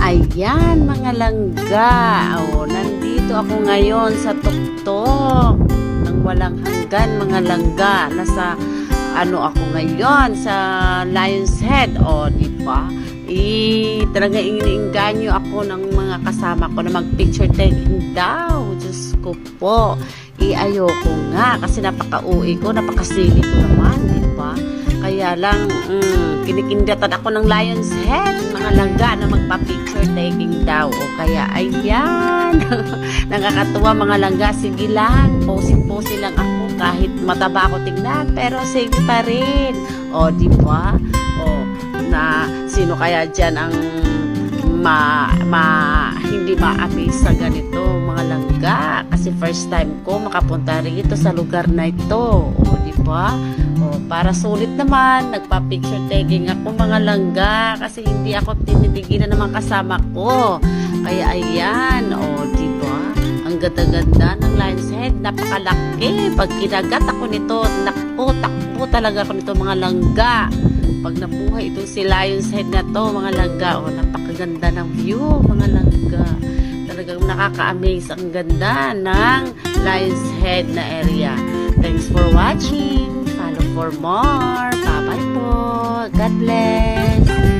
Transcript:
Ayan mga langga, nandito ako ngayon sa tuktok ng walang hanggan mga langga. Nasa ako ngayon sa Lion's Head, di ba? Talaga iniinganyo ako ng mga kasama ko na mag-picture taking daw. Diyos ko po, ayoko nga kasi napaka-uwi ko, napakasili ko naman, di ba? Kaya lang, kinikindatan ako ng Lion's Head, mga langga na magpa-picture taking daw. Kaya, ayan, nakakatuwa mga langga, sige lang, posing-posing lang ako kahit mataba ako tingnan, pero sige pa rin. Di ba? Na sino kaya dyan ang hindi ma-amaze sa ganito mga langga? Kasi first time ko makapunta rito sa lugar na ito. Di ba? Para sulit naman, nagpa-picture taking ako mga langga kasi hindi ako tinitigilan ng mga kasama ko. Kaya ayan, di ba? Ang ganda-ganda ng Lion's Head, napakalaki. Pag kinagat ako nito, takbo talaga ako nito mga langga. Pag nabuhay itong si Lion's Head na to mga langga, napakaganda ng view mga langga. Talagang nakaka-amaze ang ganda ng Lion's Head na area. Thanks for watching. Follow for more. Bye-bye po. God bless.